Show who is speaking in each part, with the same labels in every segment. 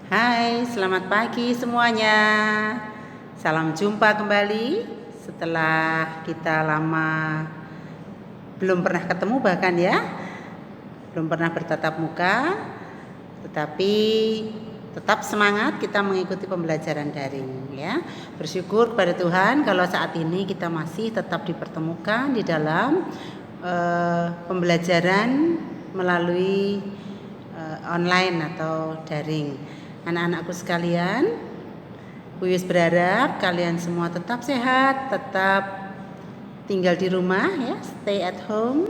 Speaker 1: Hai, selamat pagi semuanya. Salam jumpa kembali setelah kita lama belum pernah ketemu bahkan ya. Belum pernah bertatap muka, tetapi tetap semangat kita mengikuti pembelajaran daring ya. Bersyukur kepada Tuhan kalau saat ini kita masih tetap dipertemukan di dalam pembelajaran melalui online atau daring. Anak-anakku sekalian, Bu Yus berharap kalian semua tetap sehat, tetap tinggal di rumah ya, stay at home,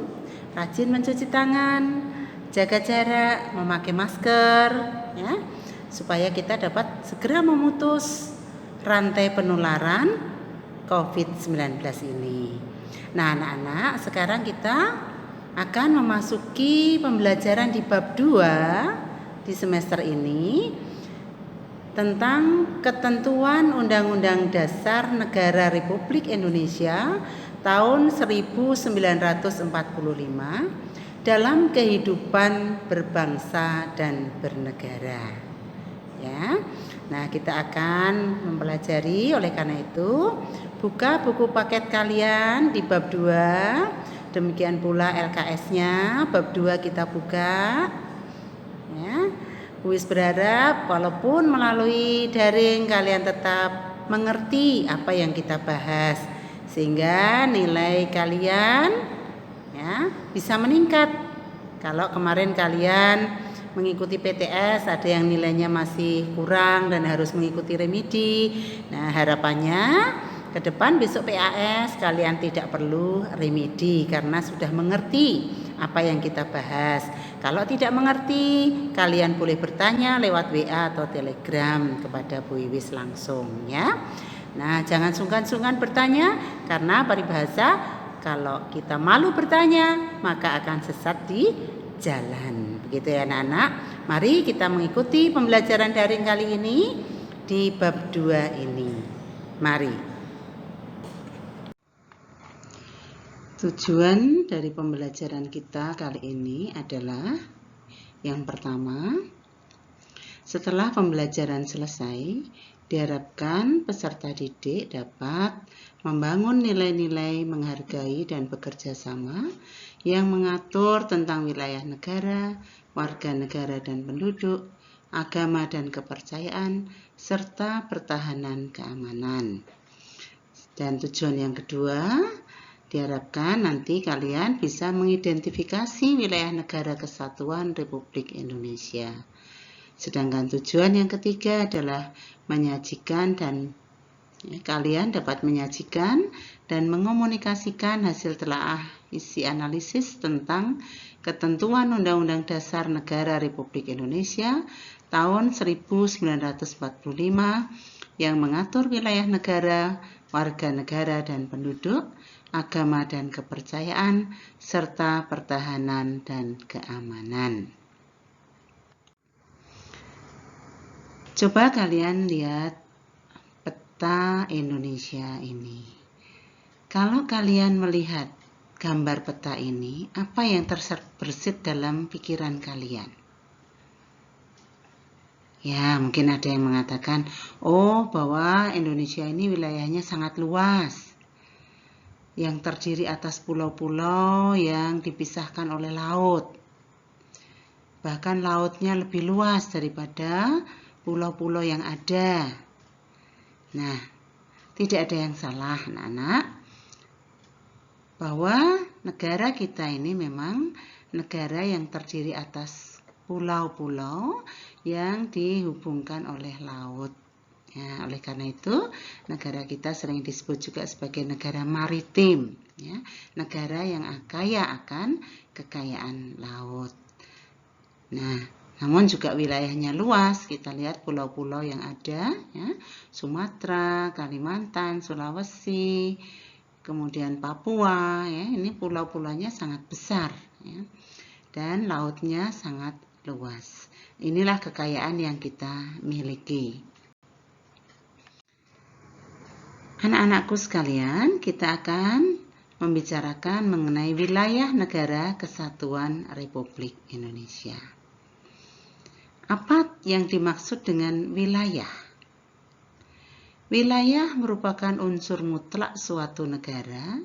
Speaker 1: rajin mencuci tangan, jaga jarak, memakai masker ya, supaya kita dapat segera memutus rantai penularan COVID-19 ini. Nah, anak-anak, sekarang kita akan memasuki pembelajaran di bab 2 di semester ini tentang ketentuan Undang-Undang Dasar Negara Republik Indonesia tahun 1945 dalam kehidupan berbangsa dan bernegara. Ya. Nah, kita akan mempelajari, oleh karena itu buka buku paket kalian di bab 2. Demikian pula LKS-nya bab 2 kita buka. Ya. Wis berharap walaupun melalui daring kalian tetap mengerti apa yang kita bahas sehingga nilai kalian ya bisa meningkat. Kalau kemarin kalian mengikuti PTS ada yang nilainya masih kurang dan harus mengikuti remedi. Nah, harapannya ke depan besok PAS kalian tidak perlu remedi karena sudah mengerti apa yang kita bahas. Kalau tidak mengerti, kalian boleh bertanya lewat WA atau Telegram kepada Bu Iwis langsung ya. Nah, jangan sungkan-sungkan bertanya karena paribahasa kalau kita malu bertanya, maka akan sesat di jalan. Begitu ya anak-anak. Mari kita mengikuti pembelajaran daring kali ini di bab 2 ini. Mari. Tujuan dari pembelajaran kita kali ini adalah yang pertama, setelah pembelajaran selesai, diharapkan peserta didik dapat membangun nilai-nilai menghargai dan bekerja sama yang mengatur tentang wilayah negara, warga negara dan penduduk, agama dan kepercayaan, serta pertahanan keamanan. Dan tujuan yang kedua, diharapkan nanti kalian bisa mengidentifikasi wilayah negara kesatuan Republik Indonesia. Sedangkan tujuan yang ketiga adalah menyajikan dan kalian dapat menyajikan dan mengomunikasikan hasil telaah isi analisis tentang ketentuan Undang-Undang Dasar Negara Republik Indonesia tahun 1945 yang mengatur wilayah negara, warga negara dan penduduk, agama dan kepercayaan, serta pertahanan dan keamanan. Coba kalian lihat peta Indonesia ini. Kalau kalian melihat gambar peta ini, apa yang terbersit dalam pikiran kalian? Ya, mungkin ada yang mengatakan, oh bahwa Indonesia ini wilayahnya sangat luas, yang terdiri atas pulau-pulau yang dipisahkan oleh laut. Bahkan lautnya lebih luas daripada pulau-pulau yang ada. Nah, tidak ada yang salah anak-anak, bahwa negara kita ini memang negara yang terdiri atas pulau-pulau yang dihubungkan oleh laut. Ya, oleh karena itu, negara kita sering disebut juga sebagai negara maritim, ya, negara yang kaya akan kekayaan laut. Nah, namun juga wilayahnya luas. Kita lihat pulau-pulau yang ada, ya, Sumatera, Kalimantan, Sulawesi, kemudian Papua, ya, ini pulau-pulaunya sangat besar, ya, dan lautnya sangat luas. Inilah kekayaan yang kita miliki. Anak-anakku sekalian, kita akan membicarakan mengenai wilayah negara kesatuan Republik Indonesia. Apa yang dimaksud dengan wilayah? Wilayah merupakan unsur mutlak suatu negara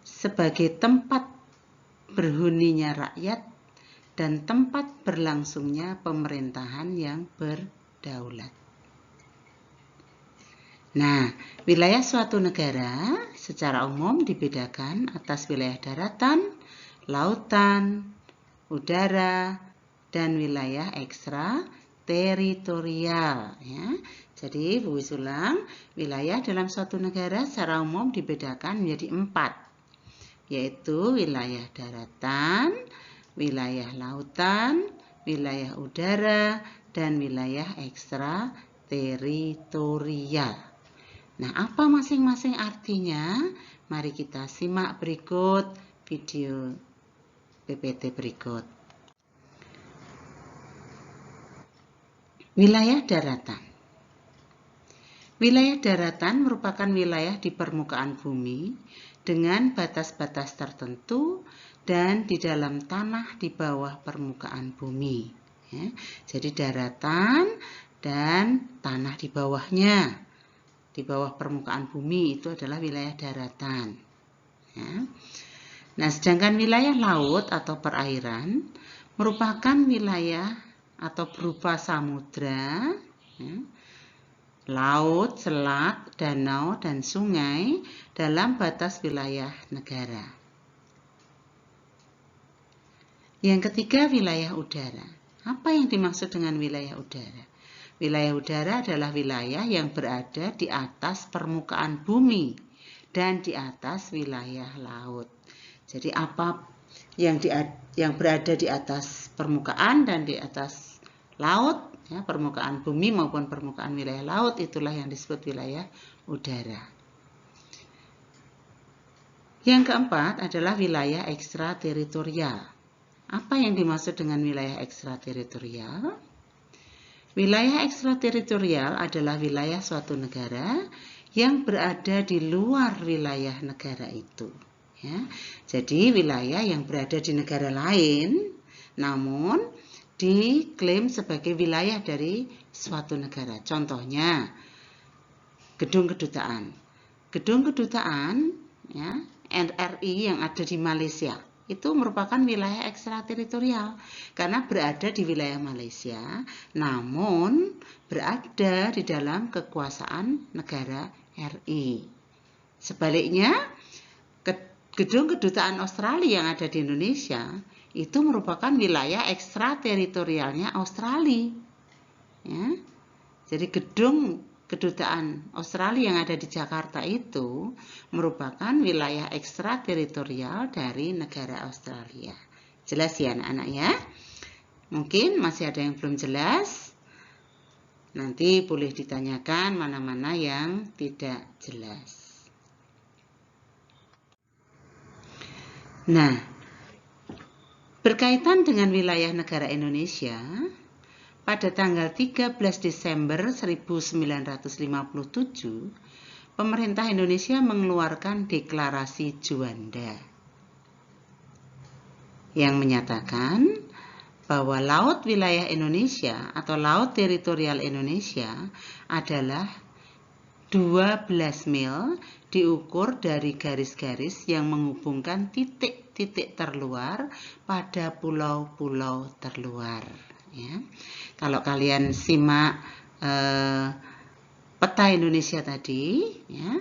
Speaker 1: sebagai tempat berhuninya rakyat dan tempat berlangsungnya pemerintahan yang berdaulat. Nah, wilayah suatu negara secara umum dibedakan atas wilayah daratan, lautan, udara, dan wilayah ekstra teritorial. Ya. Jadi, Bu Wis ulang, wilayah dalam suatu negara secara umum dibedakan menjadi 4, yaitu wilayah daratan, wilayah lautan, wilayah udara, dan wilayah ekstra teritorial. Nah, apa masing-masing artinya? Mari kita simak berikut video PPT berikut. Wilayah daratan. Wilayah daratan merupakan wilayah di permukaan bumi dengan batas-batas tertentu dan di dalam tanah di bawah permukaan bumi. Ya, jadi daratan dan tanah di bawahnya, di bawah permukaan bumi itu adalah wilayah daratan. Ya. Nah, sedangkan wilayah laut atau perairan merupakan wilayah atau berupa samudra, ya, laut, selat, danau, dan sungai dalam batas wilayah negara. Yang ketiga, wilayah udara. Apa yang dimaksud dengan wilayah udara? Wilayah udara adalah wilayah yang berada di atas permukaan bumi dan di atas wilayah laut. Jadi apa yang berada di atas permukaan dan di atas laut, ya, permukaan bumi maupun permukaan wilayah laut, itulah yang disebut wilayah udara. Yang keempat adalah wilayah ekstrateritorial. Apa yang dimaksud dengan wilayah ekstrateritorial? Wilayah ekstrateritorial adalah wilayah suatu negara yang berada di luar wilayah negara itu. Ya. Jadi wilayah yang berada di negara lain, namun diklaim sebagai wilayah dari suatu negara. Contohnya, gedung kedutaan. Gedung kedutaan, ya, NRI yang ada di Malaysia itu merupakan wilayah ekstrateritorial karena berada di wilayah Malaysia, namun berada di dalam kekuasaan negara RI. Sebaliknya, gedung kedutaan Australia yang ada di Indonesia itu merupakan wilayah ekstrateritorialnya Australia. Ya. Jadi gedung kedutaan Australia yang ada di Jakarta itu merupakan wilayah ekstrateritorial dari negara Australia. Jelas ya anak-anak ya? Mungkin masih ada yang belum jelas. Nanti boleh ditanyakan mana-mana yang tidak jelas. Nah, berkaitan dengan wilayah negara Indonesia, pada tanggal 13 Desember 1957, pemerintah Indonesia mengeluarkan deklarasi Juanda yang menyatakan bahwa laut wilayah Indonesia atau laut teritorial Indonesia adalah 12 mil diukur dari garis-garis yang menghubungkan titik-titik terluar pada pulau-pulau terluar. Ya. Kalau kalian simak peta Indonesia tadi, ya,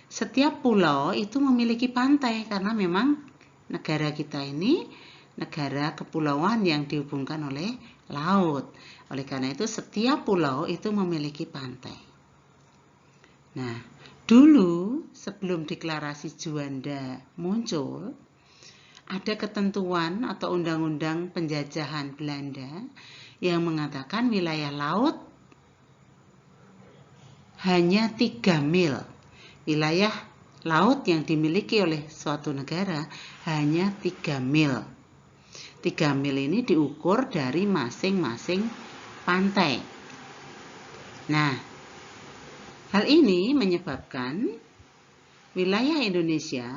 Speaker 1: setiap pulau itu memiliki pantai karena memang negara kita ini negara kepulauan yang dihubungkan oleh laut. Oleh karena itu setiap pulau itu memiliki pantai. Nah, dulu sebelum deklarasi Juanda muncul, ada ketentuan atau undang-undang penjajahan Belanda yang mengatakan wilayah laut hanya 3 mil. Wilayah laut yang dimiliki oleh suatu negara hanya 3 mil. 3 mil ini diukur dari masing-masing pantai. Nah, hal ini menyebabkan wilayah Indonesia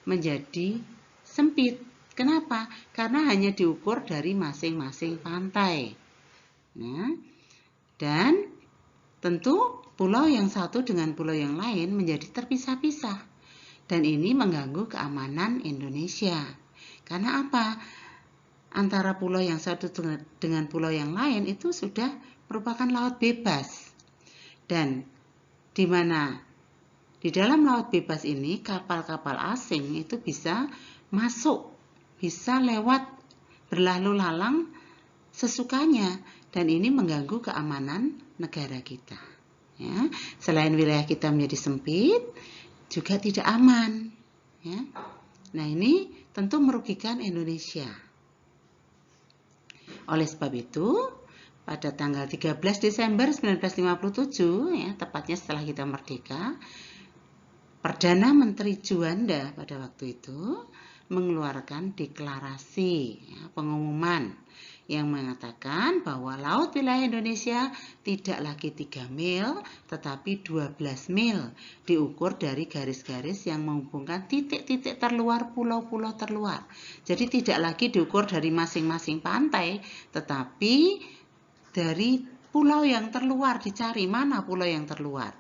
Speaker 1: menjadi sempit. Kenapa? Karena hanya diukur dari masing-masing pantai. Nah, dan tentu pulau yang satu dengan pulau yang lain menjadi terpisah-pisah. Dan ini mengganggu keamanan Indonesia. Karena apa? Antara pulau yang satu dengan pulau yang lain itu sudah merupakan laut bebas. Dan di mana di dalam laut bebas ini kapal-kapal asing itu bisa masuk, bisa lewat berlalu lalang sesukanya, dan ini mengganggu keamanan negara kita. Ya, selain wilayah kita menjadi sempit, juga tidak aman. Ya. Nah, ini tentu merugikan Indonesia. Oleh sebab itu, pada tanggal 13 Desember 1957, ya, tepatnya setelah kita merdeka, Perdana Menteri Juanda pada waktu itu mengeluarkan deklarasi, ya, pengumuman yang mengatakan bahwa laut wilayah Indonesia tidak lagi 3 mil tetapi 12 mil, diukur dari garis-garis yang menghubungkan titik-titik terluar pulau-pulau terluar. Jadi tidak lagi diukur dari masing-masing pantai, tetapi dari pulau yang terluar, dicari mana pulau yang terluar.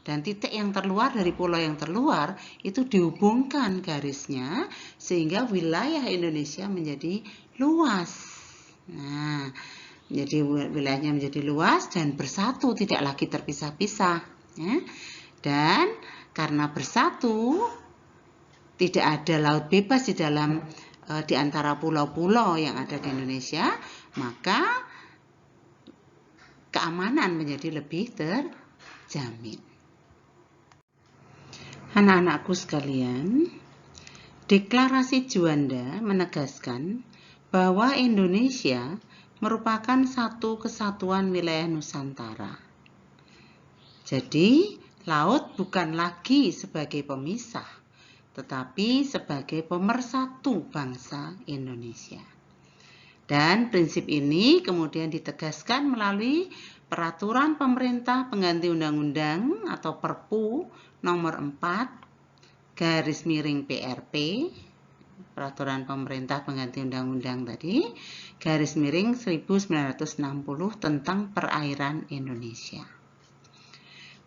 Speaker 1: Dan titik yang terluar dari pulau yang terluar itu dihubungkan garisnya sehingga wilayah Indonesia menjadi luas. Nah, jadi wilayahnya menjadi luas dan bersatu, tidak lagi terpisah-pisah. Ya. Dan karena bersatu, tidak ada laut bebas di antara pulau-pulau yang ada di Indonesia, maka keamanan menjadi lebih terjamin. Anak-anakku sekalian, deklarasi Juanda menegaskan bahwa Indonesia merupakan satu kesatuan wilayah Nusantara. Jadi, laut bukan lagi sebagai pemisah, tetapi sebagai pemersatu bangsa Indonesia. Dan prinsip ini kemudian ditegaskan melalui Peraturan Pemerintah Pengganti Undang-Undang atau Perpu nomor 4/PRP, Peraturan Pemerintah Pengganti Undang-Undang tadi, /1960 tentang perairan Indonesia.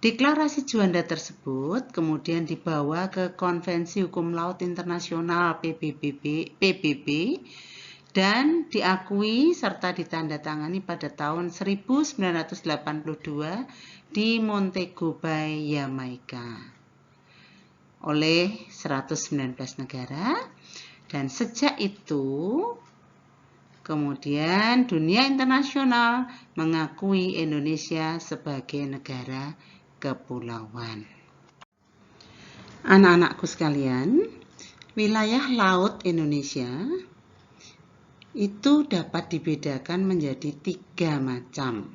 Speaker 1: Deklarasi Juanda tersebut kemudian dibawa ke Konvensi Hukum Laut Internasional PBB dan diakui serta ditandatangani pada tahun 1982 di Montego Bay, Yamaika oleh 119 negara, dan sejak itu kemudian dunia internasional mengakui Indonesia sebagai negara kepulauan. Anak-anakku sekalian, wilayah laut Indonesia itu dapat dibedakan menjadi 3 macam.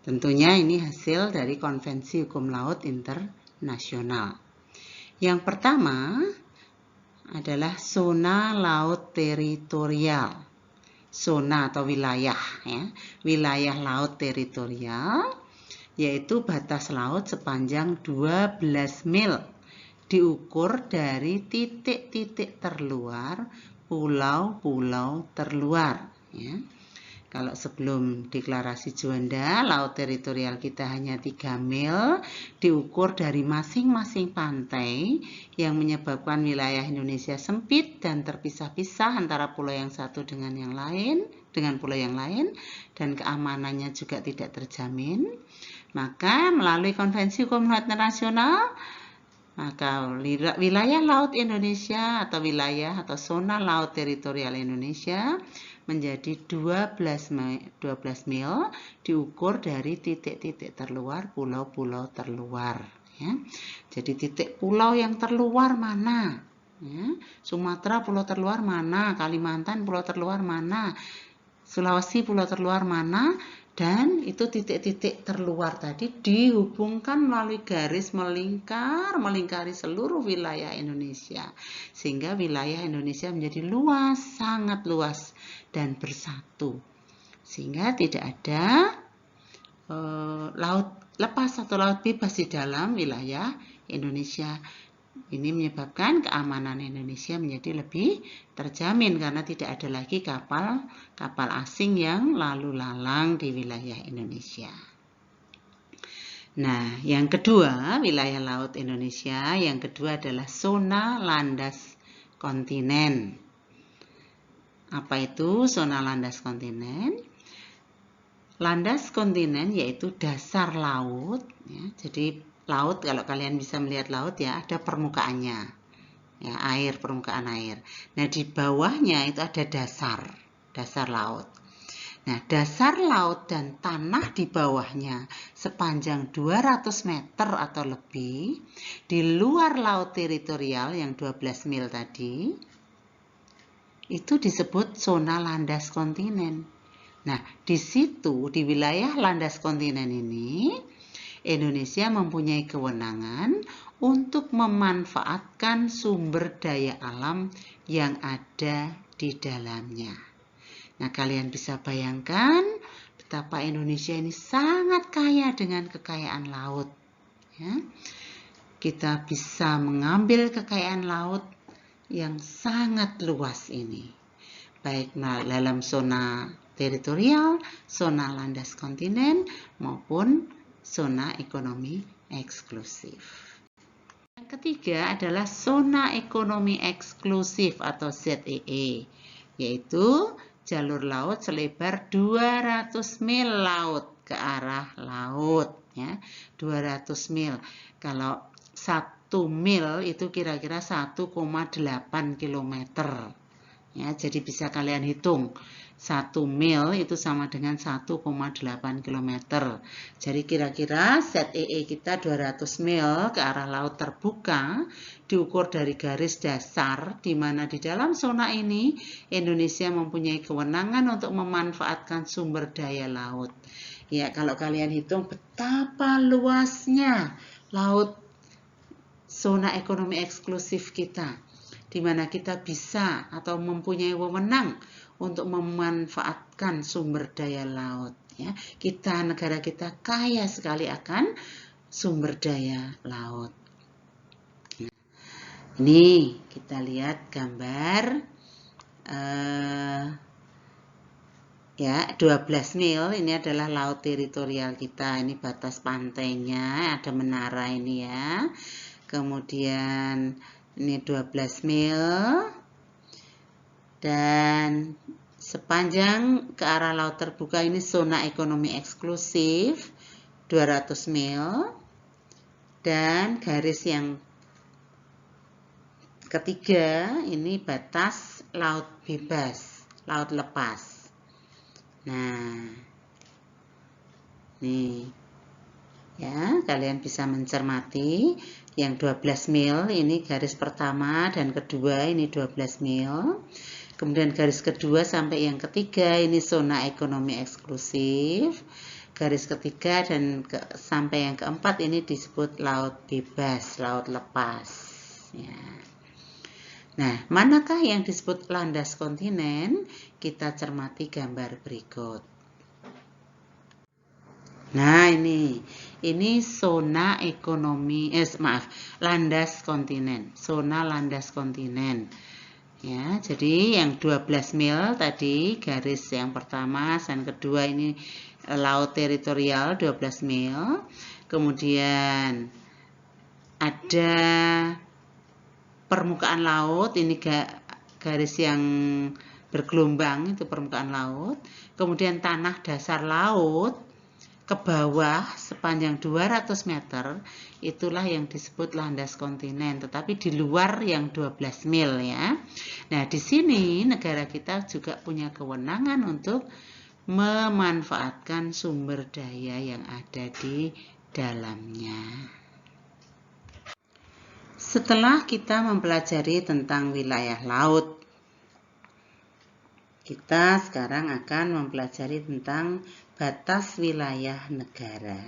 Speaker 1: Tentunya ini hasil dari Konvensi Hukum Laut Internasional. Yang pertama adalah zona laut teritorial. Zona atau wilayah, ya. Wilayah laut teritorial yaitu batas laut sepanjang 12 mil diukur dari titik-titik terluar pulau-pulau terluar, ya. Kalau sebelum deklarasi Juanda, laut teritorial kita hanya 3 mil, diukur dari masing-masing pantai yang menyebabkan wilayah Indonesia sempit dan terpisah-pisah antara pulau yang satu dengan yang lain, dengan pulau yang lain, dan keamanannya juga tidak terjamin. Maka melalui Konvensi Hukum Laut Internasional, maka wilayah laut Indonesia atau wilayah atau zona laut teritorial Indonesia menjadi 12 mil diukur dari titik-titik terluar pulau-pulau terluar, ya. Jadi titik pulau yang terluar mana, ya? Sumatera pulau terluar mana, Kalimantan pulau terluar mana, Sulawesi pulau terluar mana, dan itu titik-titik terluar tadi dihubungkan melalui garis melingkari seluruh wilayah Indonesia, sehingga wilayah Indonesia menjadi luas, sangat luas dan bersatu, sehingga tidak ada laut lepas atau laut bebas di dalam wilayah Indonesia. Ini menyebabkan keamanan Indonesia menjadi lebih terjamin karena tidak ada lagi kapal asing yang lalu lalang di wilayah Indonesia. Nah, yang kedua, wilayah laut Indonesia, yang kedua adalah zona landas kontinen. Apa itu zona landas kontinen? Landas kontinen yaitu dasar laut, ya. Jadi laut, kalau kalian bisa melihat laut ya, ada permukaannya, ya, air, permukaan air. Nah, di bawahnya itu ada dasar laut. Nah, dasar laut dan tanah di bawahnya sepanjang 200 meter atau lebih, di luar laut teritorial yang 12 mil tadi, itu disebut zona landas kontinen. Nah, di situ, di wilayah landas kontinen ini, Indonesia mempunyai kewenangan untuk memanfaatkan sumber daya alam yang ada di dalamnya. Nah, kalian bisa bayangkan betapa Indonesia ini sangat kaya dengan kekayaan laut. Ya. Kita bisa mengambil kekayaan laut yang sangat luas ini, baik dalam zona teritorial, zona landas kontinen, maupun zona ekonomi eksklusif. Yang ketiga adalah zona ekonomi eksklusif atau ZEE, yaitu jalur laut selebar 200 mil laut ke arah laut, ya. 200 mil. Kalau 1 mil itu kira-kira 1,8 km. Ya, jadi bisa kalian hitung. 1 mil itu sama dengan 1,8 km. Jadi kira-kira ZEE kita 200 mil ke arah laut terbuka diukur dari garis dasar, di mana di dalam zona ini Indonesia mempunyai kewenangan untuk memanfaatkan sumber daya laut. Ya, kalau kalian hitung betapa luasnya laut zona ekonomi eksklusif kita, di mana kita bisa atau mempunyai wewenang untuk memanfaatkan sumber daya laut. Ya, negara kita kaya sekali akan sumber daya laut. Nah, ini kita lihat gambar ya, 12 mil ini adalah laut teritorial kita. Ini batas pantainya, ada menara ini ya. Kemudian ini 12 mil. Dan sepanjang ke arah laut terbuka ini zona ekonomi eksklusif 200 mil. Dan garis yang ketiga ini batas laut bebas, laut lepas. Nah, nih ya, kalian bisa mencermati yang 12 mil ini garis pertama dan kedua ini 12 mil. Kemudian garis kedua sampai yang ketiga ini zona ekonomi eksklusif. Garis ketiga dan sampai yang keempat ini disebut laut bebas, laut lepas. Ya. Nah, manakah yang disebut landas kontinen? Kita cermati gambar berikut. Nah, ini zona ekonomi, landas kontinen, zona landas kontinen. Ya, jadi yang 12 mil tadi garis yang pertama dan kedua ini laut teritorial 12 mil. Kemudian ada permukaan laut, ini garis yang bergelombang itu permukaan laut. Kemudian tanah dasar laut ke bawah sepanjang 200 meter, itulah yang disebut landas kontinen, tetapi di luar yang 12 mil ya. Nah, di sini negara kita juga punya kewenangan untuk memanfaatkan sumber daya yang ada di dalamnya. Setelah kita mempelajari tentang wilayah laut, kita sekarang akan mempelajari tentang batas wilayah negara.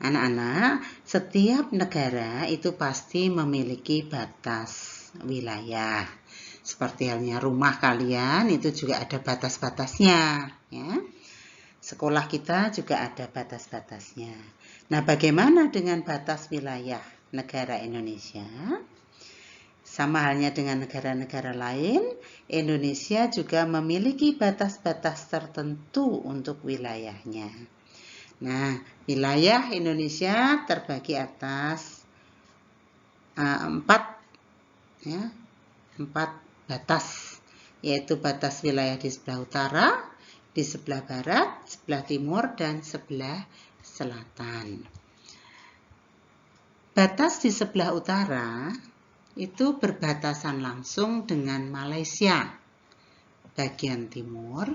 Speaker 1: Anak-anak, setiap negara itu pasti memiliki batas wilayah. Seperti halnya rumah kalian itu juga ada batas-batasnya, ya. Sekolah kita juga ada batas-batasnya. Nah, bagaimana dengan batas wilayah negara Indonesia? Sama halnya dengan negara-negara lain, Indonesia juga memiliki batas-batas tertentu untuk wilayahnya. Nah, wilayah Indonesia terbagi atas 4 batas, yaitu batas wilayah di sebelah utara, di sebelah barat, sebelah timur, dan sebelah selatan. Batas di sebelah utara itu berbatasan langsung dengan Malaysia bagian timur,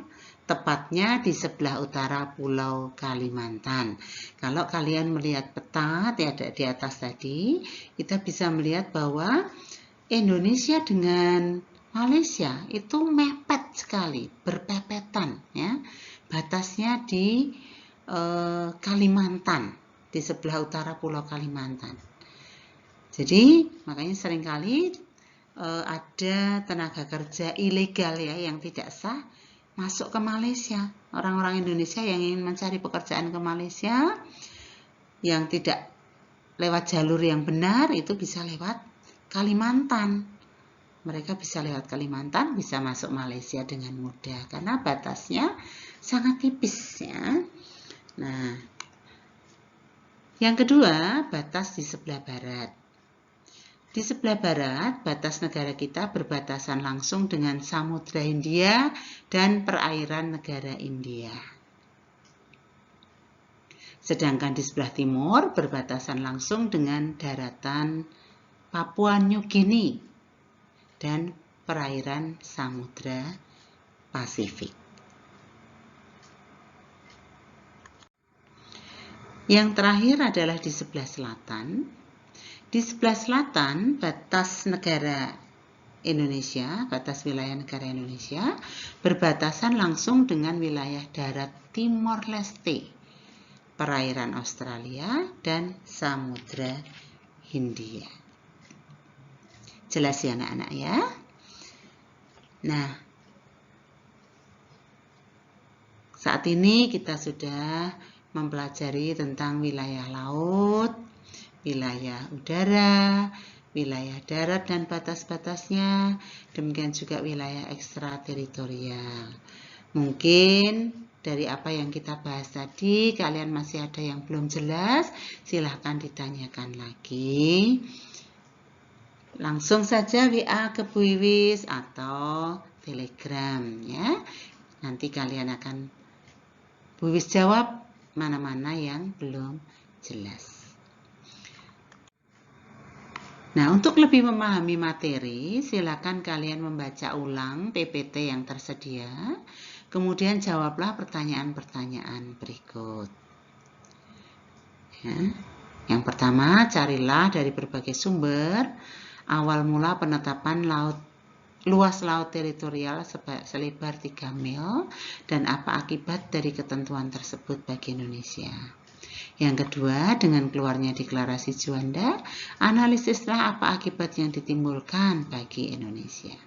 Speaker 1: tepatnya di sebelah utara Pulau Kalimantan. Kalau kalian melihat peta di atas tadi, kita bisa melihat bahwa Indonesia dengan Malaysia itu mepet sekali, berpepetan, ya. Batasnya di Kalimantan, di sebelah utara Pulau Kalimantan. Jadi makanya seringkali ada tenaga kerja ilegal ya yang tidak sah masuk ke Malaysia. Orang-orang Indonesia yang ingin mencari pekerjaan ke Malaysia yang tidak lewat jalur yang benar itu bisa lewat Kalimantan. Mereka bisa lewat Kalimantan, bisa masuk Malaysia dengan mudah karena batasnya sangat tipis ya. Nah, yang kedua, batas di sebelah barat. Di sebelah barat, batas negara kita berbatasan langsung dengan Samudra Hindia dan perairan negara India. Sedangkan di sebelah timur berbatasan langsung dengan daratan Papua New Guinea dan perairan Samudra Pasifik. Yang terakhir adalah di sebelah selatan. Di sebelah selatan, batas negara Indonesia, batas wilayah negara Indonesia, berbatasan langsung dengan wilayah darat Timor Leste, perairan Australia, dan Samudra Hindia. Jelas ya anak-anak ya? Nah, saat ini kita sudah mempelajari tentang wilayah laut, wilayah udara, wilayah darat dan batas-batasnya, demikian juga wilayah ekstrateritorial. Mungkin dari apa yang kita bahas tadi, kalian masih ada yang belum jelas, silahkan ditanyakan lagi. Langsung saja WA ke Bu Iwis atau Telegram ya. Nanti kalian akan Bu Iwis jawab mana-mana yang belum jelas. Nah, untuk lebih memahami materi, silakan kalian membaca ulang PPT yang tersedia, kemudian jawablah pertanyaan-pertanyaan berikut. Ya. Yang pertama, carilah dari berbagai sumber awal mula penetapan luas laut teritorial selebar 3 mil dan apa akibat dari ketentuan tersebut bagi Indonesia. Yang kedua, dengan keluarnya deklarasi Juanda, analisislah apa akibat yang ditimbulkan bagi Indonesia.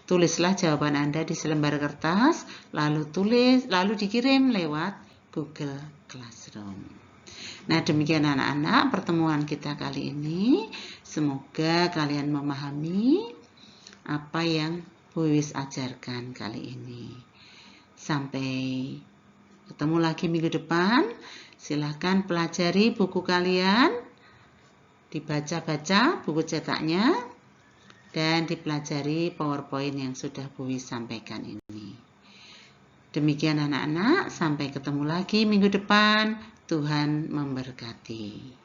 Speaker 1: Tulislah jawaban Anda di selembar kertas, lalu dikirim lewat Google Classroom. Nah, demikian anak-anak pertemuan kita kali ini. Semoga kalian memahami apa yang Bu Iwis ajarkan kali ini. Sampai ketemu lagi minggu depan. Silahkan pelajari buku kalian, dibaca-baca buku cetaknya, dan dipelajari PowerPoint yang sudah Bu Iwis sampaikan ini. Demikian anak-anak, sampai ketemu lagi minggu depan. Tuhan memberkati.